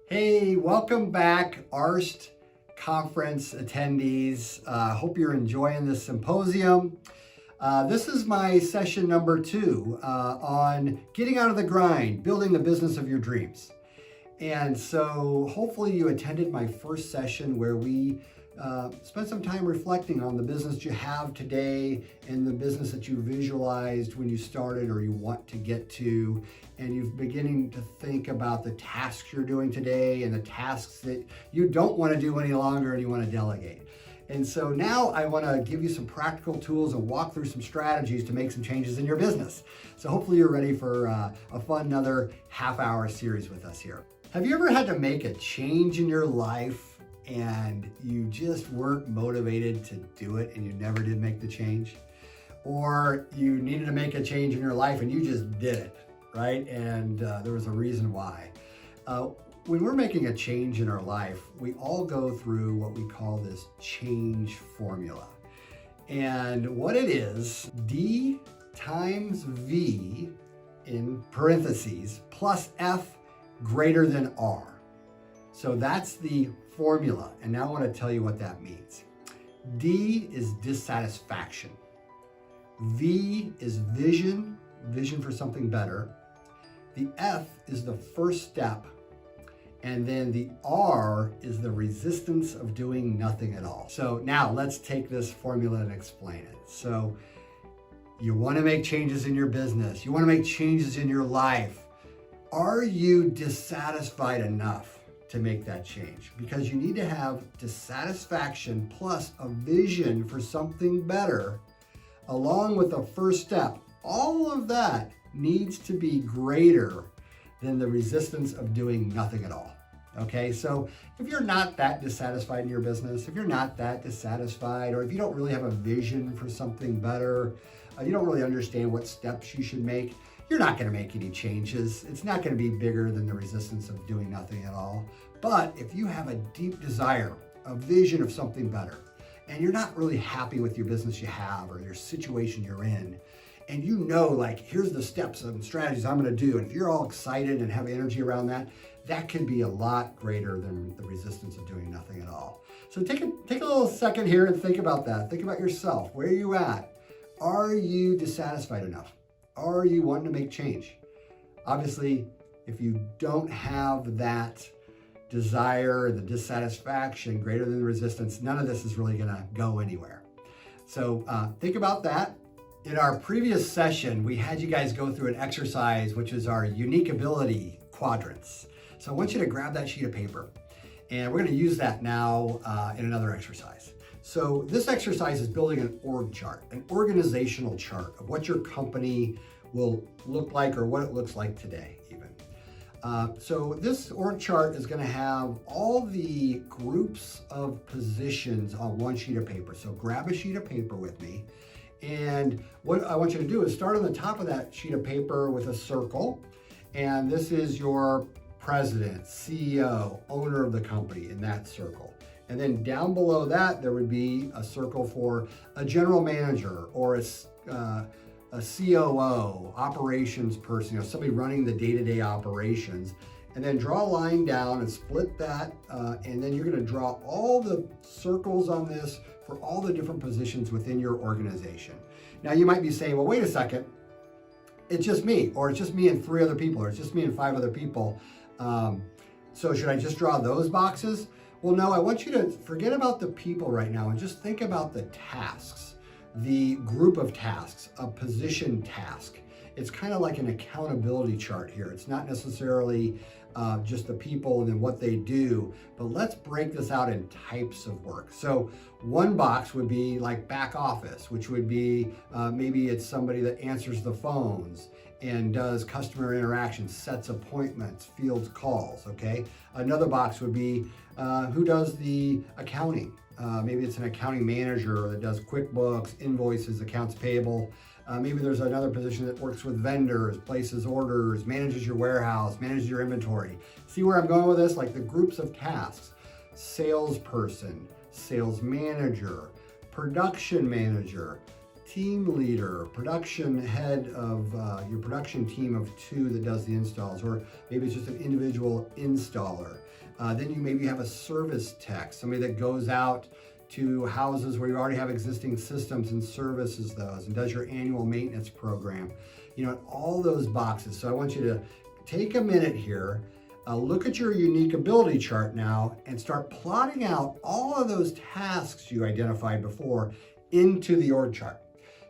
Hey, welcome back, AARST conference attendees. Hope you're enjoying this symposium. This is my session number 2 on getting out of the grind, building the business of your dreams. And so hopefully you attended my first session where we spent some time reflecting on the business you have today and the business that you visualized when you started or you want to get to. And you're beginning to think about the tasks you're doing today and the tasks that you don't want to do any longer and you want to delegate. And so now I want to give you some practical tools and walk through some strategies to make some changes in your business. So hopefully you're ready for a fun another half-hour series with us here. Have you ever had to make a change in your life and you just weren't motivated to do it and you never did make the change? Or you needed to make a change in your life and you just did it, right? And there was a reason why. When we're making a change in our life, we all go through what we call this change formula. And what it is, D times V in parentheses plus F greater than R. So that's the formula. And now I want to tell you what that means. D is dissatisfaction. V is vision for something better. The F is the first step. And then the R is the resistance of doing nothing at all. So now let's take this formula and explain it. So you want to make changes in your business. You want to make changes in your life. Are you dissatisfied enough to make that change? Because you need to have dissatisfaction plus a vision for something better, along with the first step. All of that needs to be greater than the resistance of doing nothing at all. Okay, so if you're not that dissatisfied in your business, if you're not that dissatisfied, or if you don't really have a vision for something better, you don't really understand what steps you should make, you're not going to make any changes. It's not going to be bigger than the resistance of doing nothing at all. But if you have a deep desire, a vision of something better, and you're not really happy with your business you have or your situation you're in, and you know, like, here's the steps and strategies I'm going to do, and if you're all excited and have energy around that, that can be a lot greater than the resistance of doing nothing at all. So take a little second here and think about that. Think about yourself. Where are you at? Are you dissatisfied enough? Are you wanting to make change? Obviously, if you don't have that desire, the dissatisfaction greater than the resistance, none of this is really going to go anywhere. So think about that. In our previous session, we had you guys go through an exercise, which is our unique ability quadrants. So I want you to grab that sheet of paper, and we're going to use that now in another exercise. So this exercise is building an org chart, an organizational chart of what your company will look like or what it looks like today even. So this org chart is going to have all the groups of positions on one sheet of paper. So grab a sheet of paper with me. And what I want you to do is start on the top of that sheet of paper with a circle. And this is your president, CEO, owner of the company in that circle. And then down below that, there would be a circle for a general manager or a COO, operations person, somebody running the day-to-day operations. And then draw a line down and split that. And then you're going to draw all the circles on this for all the different positions within your organization. Now you might be saying, well, wait a second. It's just me, or it's just me and 3 other people, or it's just me and 5 other people. So should I just draw those boxes? Well, no, I want you to forget about the people right now and just think about the tasks, the group of tasks, a position task. It's kind of like an accountability chart here. It's not necessarily just the people and then what they do, but let's break this out in types of work. So one box would be like back office, which would be maybe it's somebody that answers the phones and does customer interactions, sets appointments, fields calls, okay? Another box would be who does the accounting. Maybe it's an accounting manager that does QuickBooks, invoices, accounts payable. Maybe there's another position that works with vendors, places orders, manages your warehouse, manages your inventory. See where I'm going with this? Like the groups of tasks: salesperson, sales manager, production manager, team leader, production head of your production team of 2 that does the installs, or maybe it's just an individual installer. Then you maybe have a service tech, somebody that goes out to houses where you already have existing systems and services those and does your annual maintenance program. All those boxes. So I want you to take a minute here, look at your unique ability chart now and start plotting out all of those tasks you identified before into the org chart.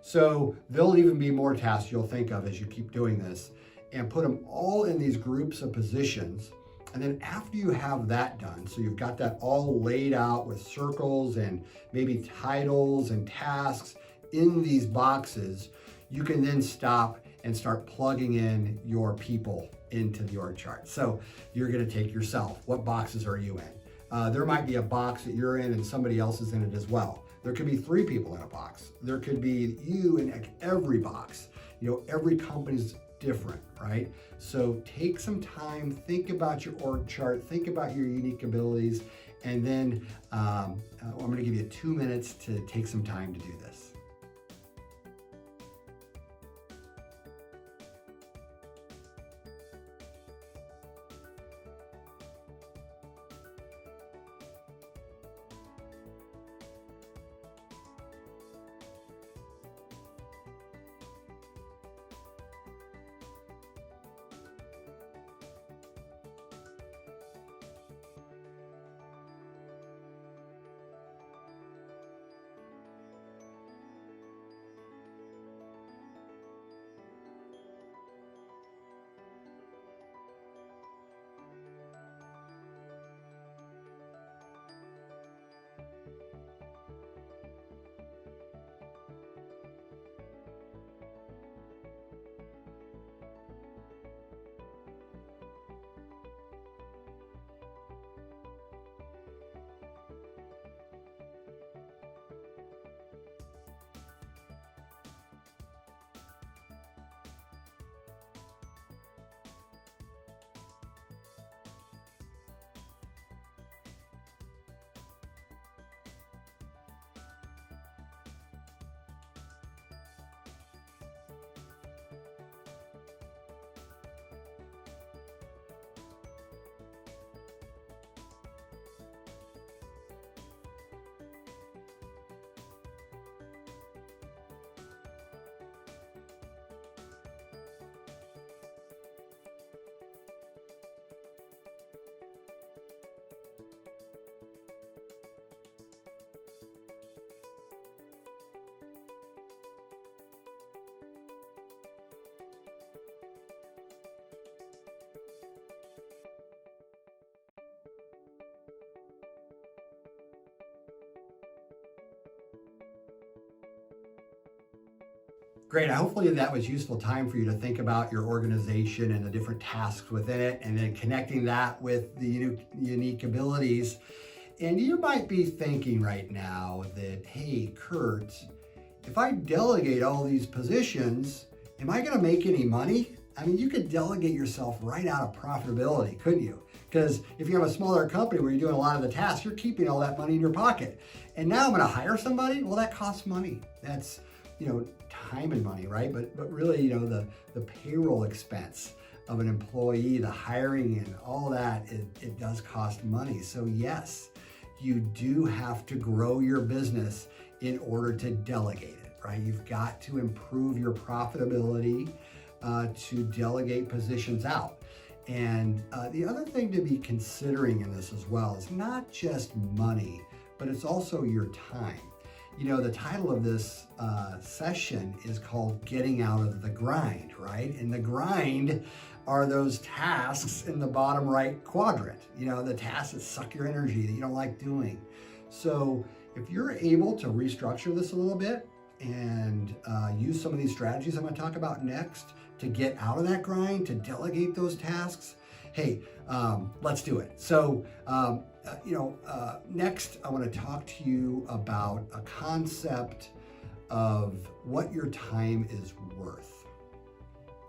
So there'll even be more tasks you'll think of as you keep doing this, and put them all in these groups of positions. And then after you have that done, so you've got that all laid out with circles and maybe titles and tasks in these boxes, you can then stop and start plugging in your people into the org chart. So you're going to take yourself. What boxes are you in? There might be a box that you're in and somebody else is in it as well. There could be 3 people in a box. There could be you in every box. Every company's different, right? So take some time, think about your org chart, think about your unique abilities, and then I'm going to give you 2 minutes to take some time to do this. Great. Hopefully that was useful time for you to think about your organization and the different tasks within it, and then connecting that with the unique abilities. And you might be thinking right now that, hey, Curt, if I delegate all these positions, am I going to make any money? I mean, you could delegate yourself right out of profitability, couldn't you? Because if you have a smaller company where you're doing a lot of the tasks, you're keeping all that money in your pocket. And now I'm going to hire somebody? Well, that costs money. That's, time and money, right? But really, the payroll expense of an employee, the hiring and all that, it does cost money. So yes, you do have to grow your business in order to delegate it, right? You've got to improve your profitability to delegate positions out. And the other thing to be considering in this as well is not just money, but it's also your time. The title of this session is called Getting Out of the Grind, right? And the grind are those tasks in the bottom right quadrant, the tasks that suck your energy that you don't like doing. So if you're able to restructure this a little bit and use some of these strategies I'm going to talk about next to get out of that grind, to delegate those tasks, hey, let's do it. So, next I want to talk to you about a concept of what your time is worth.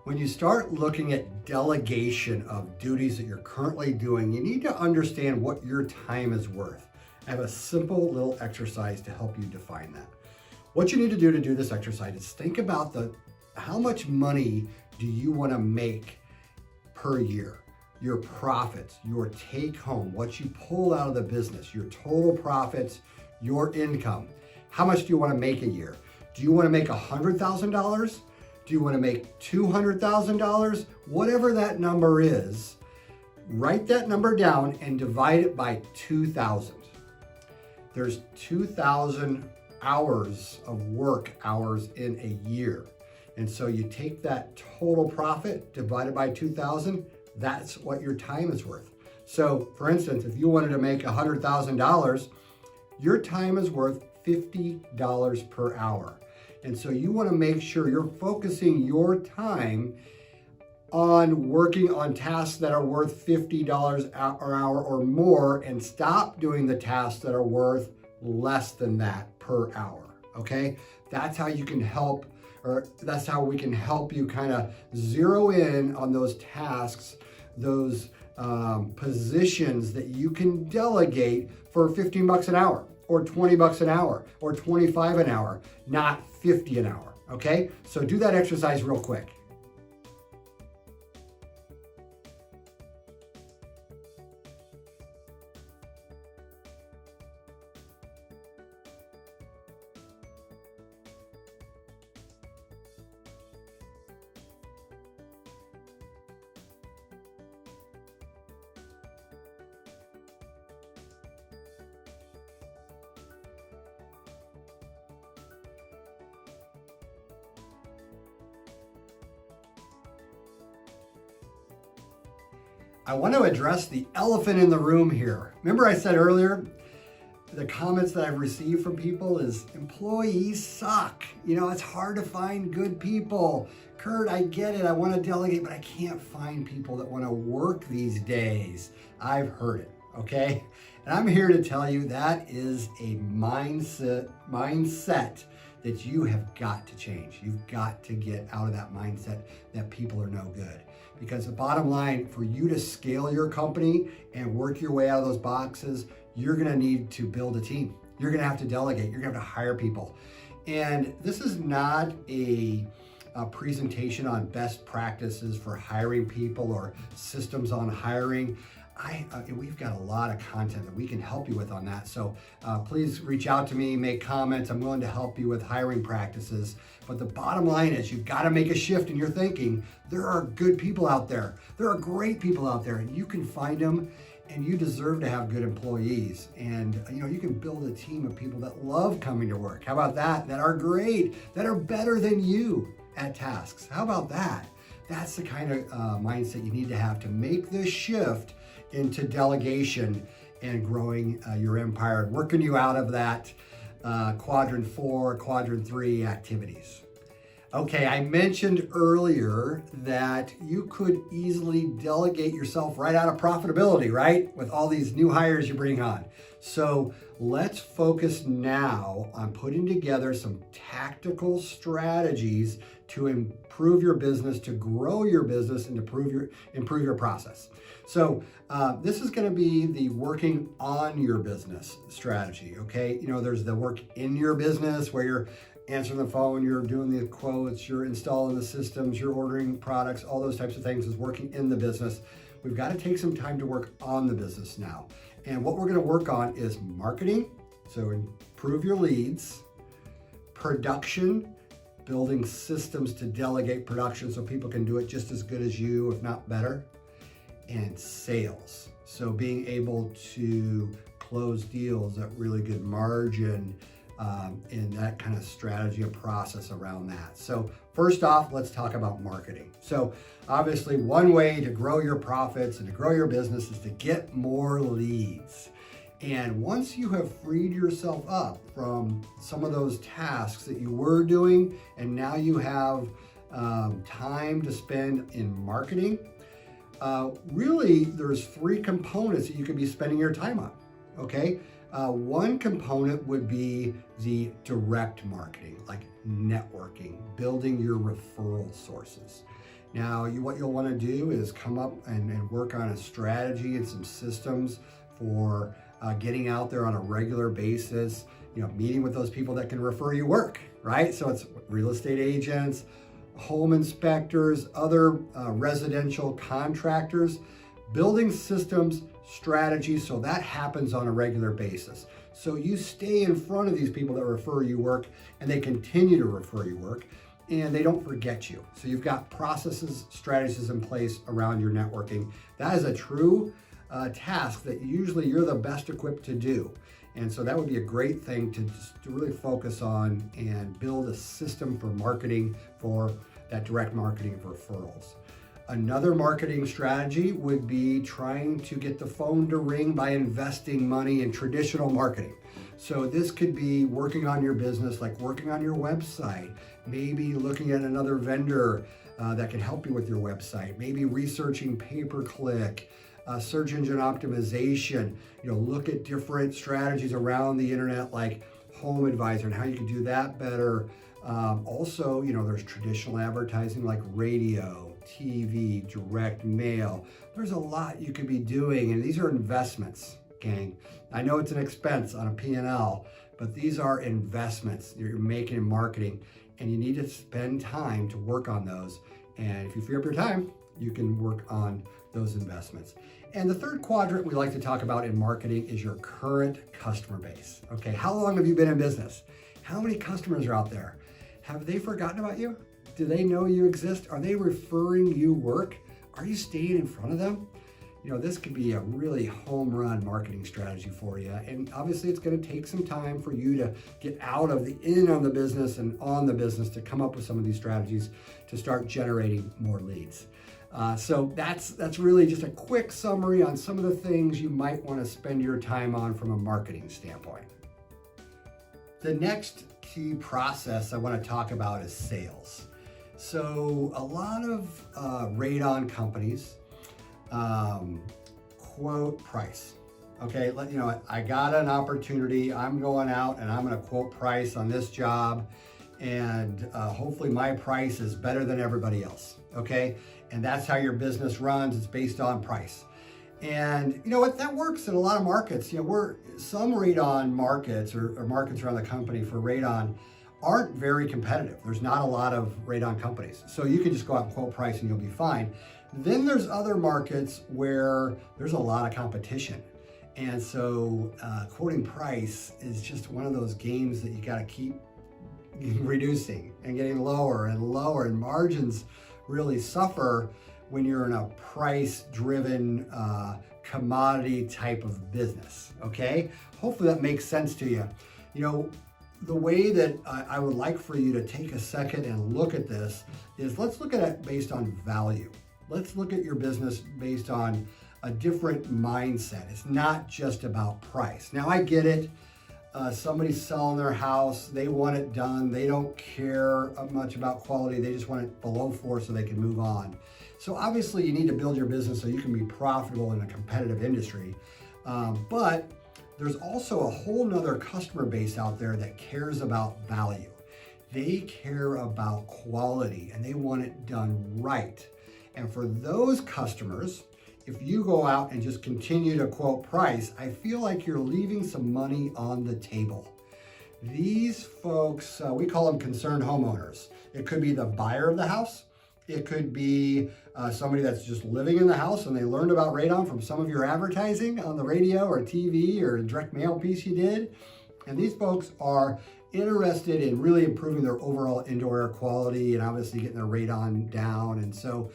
When you start looking at delegation of duties that you're currently doing, you need to understand what your time is worth. I have a simple little exercise to help you define that. What you need to do this exercise is think about how much money do you want to make per year? your profits, your take home, what you pull out of the business, your total profits, your income. How much do you want to make a year? Do you want to make $100,000? Do you want to make $200,000? Whatever that number is, write that number down and divide it by 2,000. There's 2,000 hours of work hours in a year. And so you take that total profit divided by 2,000, that's what your time is worth. So for instance, if you wanted to make $100,000, your time is worth $50 per hour. And so you want to make sure you're focusing your time on working on tasks that are worth $50 an hour or more, and stop doing the tasks that are worth less than that per hour. Okay? That's how you can help, or that's how we can help you kind of zero in on those tasks, those positions that you can delegate for 15 bucks an hour, or 20 bucks an hour, or 25 an hour, not 50 an hour. Okay? So do that exercise real quick. I want to address the elephant in the room here. Remember I said earlier, the comments that I've received from people is employees suck. You know, it's hard to find good people. Curt, I get it. I want to delegate, but I can't find people that want to work these days. I've heard it, okay? And I'm here to tell you that is a mindset that you have got to change. You've got to get out of that mindset that people are no good. Because the bottom line, for you to scale your company and work your way out of those boxes, you're gonna need to build a team. You're gonna have to delegate. You're gonna have to hire people. And this is not a presentation on best practices for hiring people or systems on hiring. We've got a lot of content that we can help you with on that. So please reach out to me, make comments. I'm willing to help you with hiring practices. But the bottom line is you've got to make a shift in your thinking. There are good people out there. There are great people out there, and you can find them, and you deserve to have good employees. And you can build a team of people that love coming to work. How about that? That are great, that are better than you at tasks. How about that? That's the kind of mindset you need to have to make this shift into delegation and growing your empire and working you out of that quadrant 4, quadrant 3 activities. Okay, I mentioned earlier that you could easily delegate yourself right out of profitability, right? With all these new hires you bring on. So let's focus now on putting together some tactical strategies to improve your business, to grow your business, and to improve your process. So this is going to be the working on your business strategy, okay? There's the work in your business where you're answering the phone, you're doing the quotes, you're installing the systems, you're ordering products, all those types of things is working in the business. We've got to take some time to work on the business now. And what we're going to work on is marketing, so improve your leads, production, building systems to delegate production so people can do it just as good as you, if not better, and sales. So being able to close deals at really good margin, and that kind of strategy and process around that. So first off, let's talk about marketing. So obviously one way to grow your profits and to grow your business is to get more leads. And once you have freed yourself up from some of those tasks that you were doing, and now you have time to spend in marketing, really there's 3 components that you could be spending your time on, okay? One component would be the direct marketing, like networking, building your referral sources. Now, what you'll want to do is come up and work on a strategy and some systems for getting out there on a regular basis, meeting with those people that can refer you work, right? So it's real estate agents, home inspectors, other residential contractors. building systems, strategies, so that happens on a regular basis. So you stay in front of these people that refer you work, and they continue to refer you work, and they don't forget you. So you've got processes, strategies in place around your networking. That is a true task that usually you're the best equipped to do. And so that would be a great thing to really focus on and build a system for marketing, for that direct marketing of referrals. Another marketing strategy would be trying to get the phone to ring by investing money in traditional marketing. So this could be working on your business, like working on your website, maybe looking at another vendor that can help you with your website, maybe researching pay-per-click, search engine optimization, look at different strategies around the internet like Home Advisor and how you can do that better. Also, there's traditional advertising like radio, TV, direct mail. There's a lot you could be doing, and these are investments, gang. I know it's an expense on a P&L, but these are investments you're making in marketing, and you need to spend time to work on those. And if you free up your time, you can work on those investments. And the third quadrant we like to talk about in marketing is your current customer base. Okay, how long have you been in business? How many customers are out there? Have they forgotten about you? Do they know you exist? Are they referring you work? Are you staying in front of them? This could be a really home run marketing strategy for you. And obviously it's going to take some time for you to get out of the in on the business and on the business to come up with some of these strategies to start generating more leads. So that's really just a quick summary on some of the things you might want to spend your time on from a marketing standpoint. The next key process I want to talk about is sales. So a lot of radon companies quote price. Okay, I got an opportunity. I'm going out and I'm going to quote price on this job, and hopefully my price is better than everybody else. Okay, and that's how your business runs. It's based on price. And you know what? That works in a lot of markets. Some radon markets or markets around the company for radon aren't very competitive. There's not a lot of radon companies. So you can just go out and quote price and you'll be fine. Then there's other markets where there's a lot of competition. And so quoting price is just one of those games that you got to keep reducing and getting lower and lower, and margins really suffer when you're in a price-driven commodity type of business, okay? Hopefully that makes sense to you. The way that I would like for you to take a second and look at this is, let's look at it based on value. Let's look at your business based on a different mindset. It's not just about price. Now I get it. Somebody's selling their house. They want it done. They don't care much about quality. They just want it below 4 so they can move on. So obviously you need to build your business so you can be profitable in a competitive industry. But there's also a whole nother customer base out there that cares about value. They care about quality and they want it done right. And for those customers, if you go out and just continue to quote price, I feel like you're leaving some money on the table. These folks, we call them concerned homeowners. It could be the buyer of the house. It could be somebody that's just living in the house and they learned about radon from some of your advertising on the radio or TV or a direct mail piece you did. And these folks are interested in really improving their overall indoor air quality and obviously getting their radon down. And so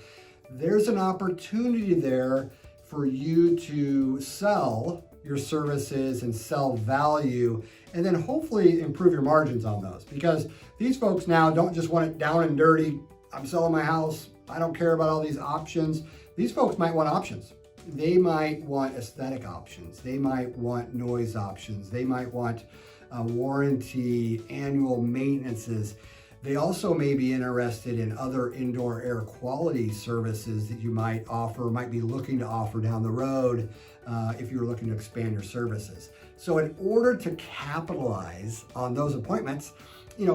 there's an opportunity there for you to sell your services and sell value, and then hopefully improve your margins on those, because these folks now don't just want it down and dirty. I'm selling my house. I don't care about all these options. These folks might want options. They might want aesthetic options. They might want noise options. They might want warranty, annual maintenances. They also may be interested in other indoor air quality services that you might be looking to offer down the road if you're looking to expand your services. So in order to capitalize on those appointments,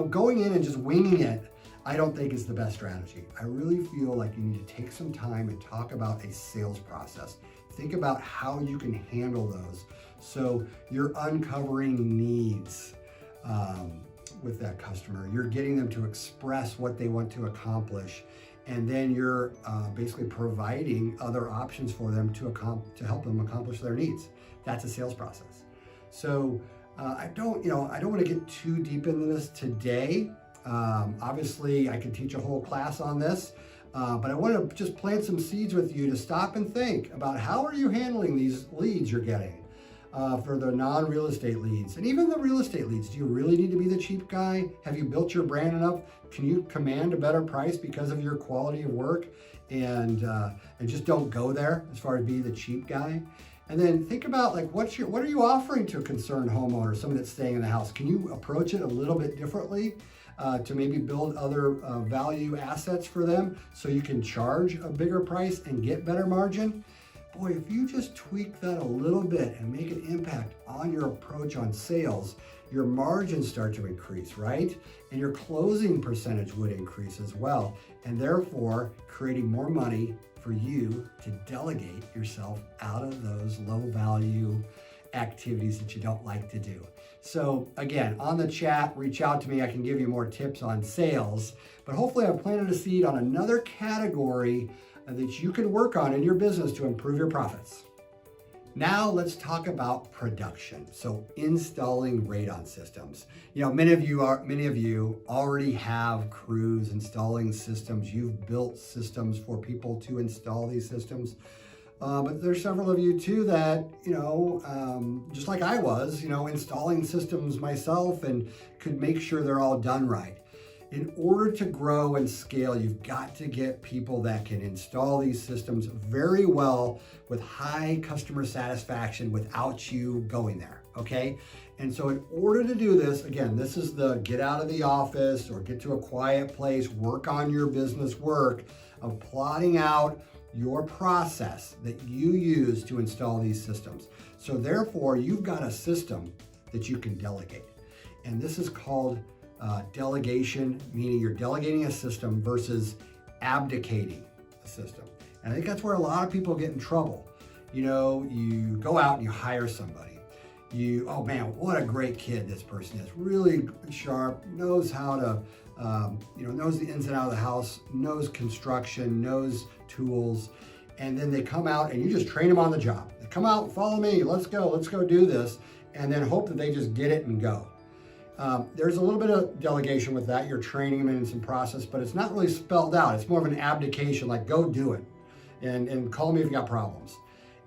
going in and just winging it, I don't think is the best strategy. I really feel like you need to take some time and talk about a sales process. Think about how you can handle those. So you're uncovering needs with that customer. You're getting them to express what they want to accomplish. and then you're basically providing other options for them to help them accomplish their needs. That's a sales process. So I don't want to get too deep into this today. Obviously, I could teach a whole class on this, but I want to just plant some seeds with you to stop and think about how are you handling these leads you're getting for the non-real estate leads and even the real estate leads. Do you really need to be the cheap guy? Have you built your brand enough? Can you command a better price because of your quality of work and just don't go there as far as being the cheap guy? And then think about like what are you offering to a concerned homeowner, someone that's staying in the house? Can you approach it a little bit differently to maybe build other value assets for them so you can charge a bigger price and get better margin? Boy, if you just tweak that a little bit and make an impact on your approach on sales, your margins start to increase, right? And your closing percentage would increase as well, and therefore creating more money for you to delegate yourself out of those low value activities that you don't like to do. So again, on the chat, reach out to me. I can give you more tips on sales, but hopefully I've planted a seed on another category that you can work on in your business to improve your profits. Now let's talk about production. So installing radon systems. Many of you already have crews installing systems. You've built systems for people to install these systems. But there's several of you too that, just like I was, installing systems myself and could make sure they're all done right. In order to grow and scale, you've got to get people that can install these systems very well with high customer satisfaction without you going there, okay? And so in order to do this, again, this is the get out of the office or get to a quiet place, work on your business work of plotting out your process that you use to install these systems. So therefore, you've got a system that you can delegate. And this is called delegation, meaning you're delegating a system versus abdicating a system. And I think that's where a lot of people get in trouble. You go out and you hire somebody. Oh man, what a great kid this person is. Really sharp, knows how to, knows the ins and outs of the house, knows construction, knows tools. And then they come out and you just train them on the job. They come out, follow me, let's go do this. And then hope that they just get it and go. There's a little bit of delegation with that. You're training them in some process, but it's not really spelled out. It's more of an abdication, like go do it and call me if you got problems.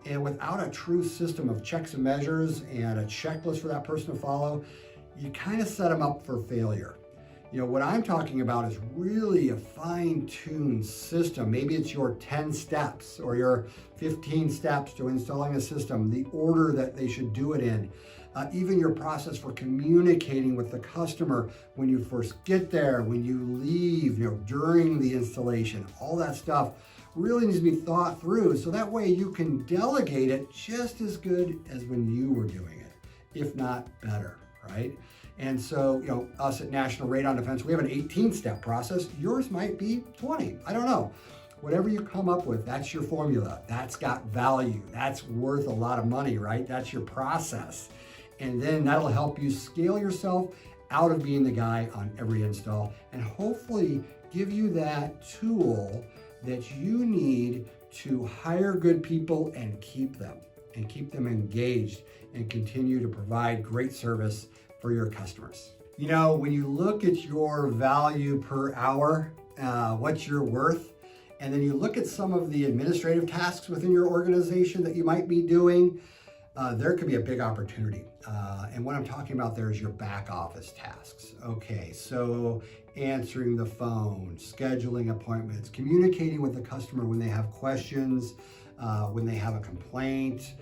And without a true system of checks and measures and a checklist for that person to follow, you kind of set them up for failure. What I'm talking about is really a fine-tuned system. Maybe it's your 10 steps or your 15 steps to installing a system, the order that they should do it in. Even your process for communicating with the customer when you first get there, when you leave, during the installation, all that stuff really needs to be thought through. So that way you can delegate it just as good as when you were doing it, if not better, right? And so, us at National Radon Defense, we have an 18-step process. Yours might be 20, I don't know. Whatever you come up with, that's your formula. That's got value. That's worth a lot of money, right? That's your process. And then that'll help you scale yourself out of being the guy on every install and hopefully give you that tool that you need to hire good people and keep them engaged and continue to provide great service for your customers. When you look at your value per hour, what you're worth, and then you look at some of the administrative tasks within your organization that you might be doing, there could be a big opportunity. And what I'm talking about there is your back office tasks. Okay, so answering the phone, scheduling appointments, communicating with the customer when they have questions, when they have a complaint,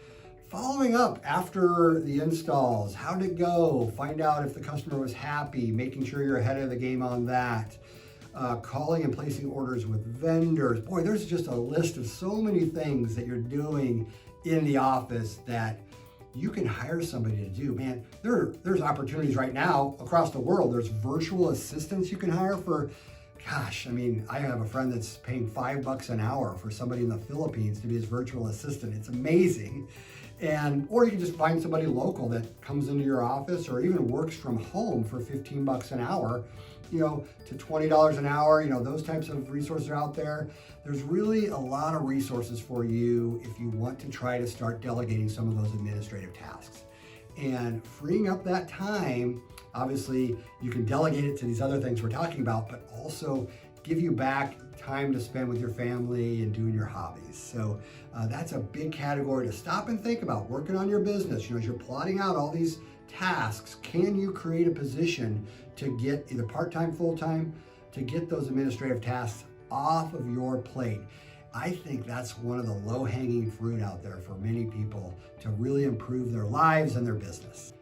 following up after the installs, how did it go, find out if the customer was happy, making sure you're ahead of the game on that, calling and placing orders with vendors. Boy, there's just a list of so many things that you're doing in the office that you can hire somebody to do. Man, there's opportunities right now across the world. There's virtual assistants you can hire for, I have a friend that's paying $5 an hour for somebody in the Philippines to be his virtual assistant. It's amazing. Or you can just find somebody local that comes into your office or even works from home for 15 bucks an hour, to $20 an hour. Those types of resources are out there. There's really a lot of resources for you if you want to try to start delegating some of those administrative tasks. And freeing up that time, obviously you can delegate it to these other things we're talking about, but also give you back time to spend with your family and doing your hobbies. So that's a big category to stop and think about. Working on your business, as you're plotting out all these tasks, can you create a position to get either part-time, full-time, to get those administrative tasks off of your plate? I think that's one of the low-hanging fruit out there for many people to really improve their lives and their business.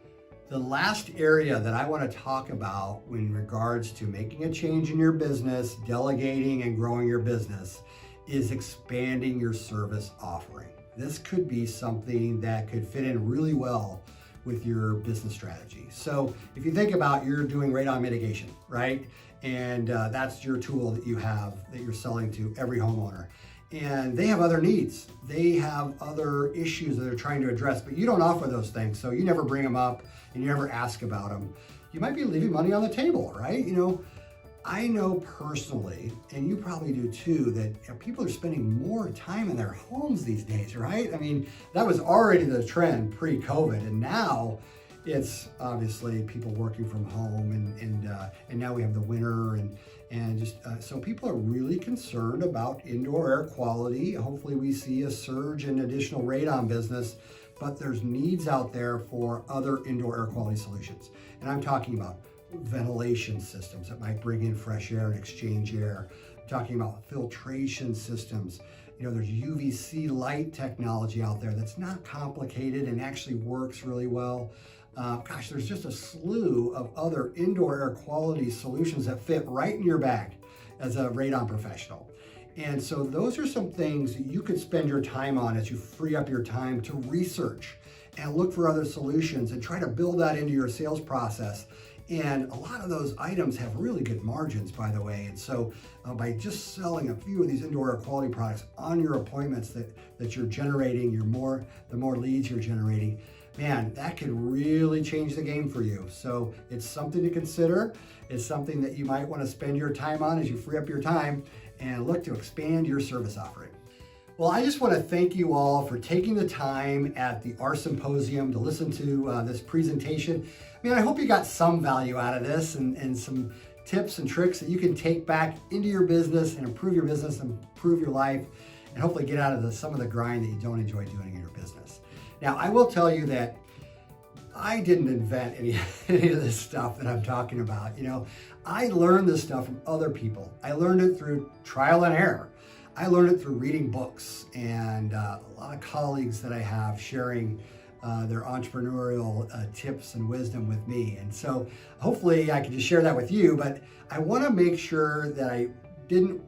The last area that I want to talk about in regards to making a change in your business, delegating and growing your business, is expanding your service offering. This could be something that could fit in really well with your business strategy. So if you think about, you're doing radon mitigation, right? And that's your tool that you have that you're selling to every homeowner. And they have other needs. They have other issues that they're trying to address, but you don't offer those things. So you never bring them up and you never ask about them. You might be leaving money on the table, right? I know personally, and you probably do too, that people are spending more time in their homes these days, right? I mean, that was already the trend pre-COVID, and now it's obviously people working from home, and now we have the winter, and just so people are really concerned about indoor air quality. Hopefully we see a surge in additional radon business, but there's needs out there for other indoor air quality solutions. And I'm talking about ventilation systems that might bring in fresh air and exchange air. I'm talking about filtration systems. There's UVC light technology out there that's not complicated and actually works really well. There's just a slew of other indoor air quality solutions that fit right in your bag as a radon professional. And so those are some things that you could spend your time on as you free up your time to research and look for other solutions and try to build that into your sales process. And a lot of those items have really good margins, by the way. And so by just selling a few of these indoor air quality products on your appointments that you're generating, the more leads you're generating, man, that could really change the game for you. So it's something to consider. It's something that you might want to spend your time on as you free up your time and look to expand your service offering. Well, I just want to thank you all for taking the time at the AARST Symposium to listen to this presentation. I hope you got some value out of this and some tips and tricks that you can take back into your business and improve your business, improve your life, and hopefully get out of some of the grind that you don't enjoy doing in your business. Now, I will tell you that I didn't invent any of this stuff that I'm talking about. I learned this stuff from other people. I learned it through trial and error. I learned it through reading books and a lot of colleagues that I have sharing their entrepreneurial tips and wisdom with me. And so hopefully I can just share that with you, but I want to make sure that I didn't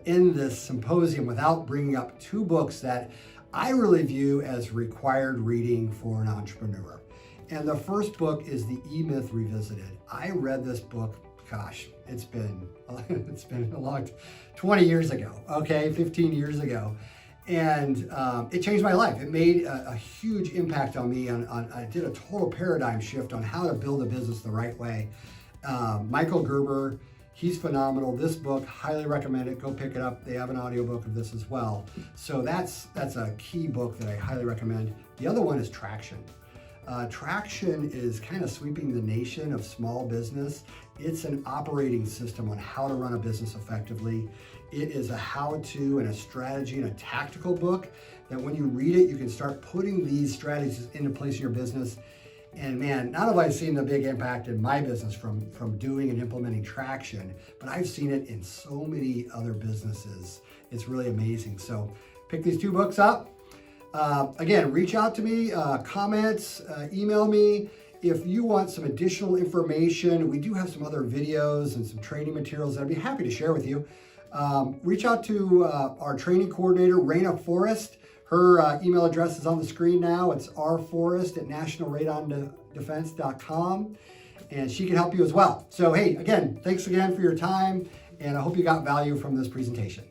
end this symposium without bringing up two books that I really view as required reading for an entrepreneur. And the first book is The E-Myth Revisited. I read this book, it's been a long 20 years ago, 15 years ago. And it changed my life. It made a huge impact on me. I did a total paradigm shift on how to build a business the right way. Michael Gerber, he's phenomenal. This book, highly recommend it. Go pick it up. They have an audiobook of this as well. So that's a key book that I highly recommend. The other one is Traction. Traction is kind of sweeping the nation of small business. It's an operating system on how to run a business effectively. It is a how-to and a strategy and a tactical book that when you read it, you can start putting these strategies into place in your business. And man, not have I seen the big impact in my business from doing and implementing Traction, but I've seen it in so many other businesses. It's really amazing. So pick these two books up. Again, reach out to me, comments, email me. If you want some additional information, we do have some other videos and some training materials that I'd be happy to share with you. Reach out to our training coordinator, Raina Forrest. Her email address is on the screen now. It's rforrest@nationalradondefense.com, and she can help you as well. So hey, again, thanks again for your time, and I hope you got value from this presentation.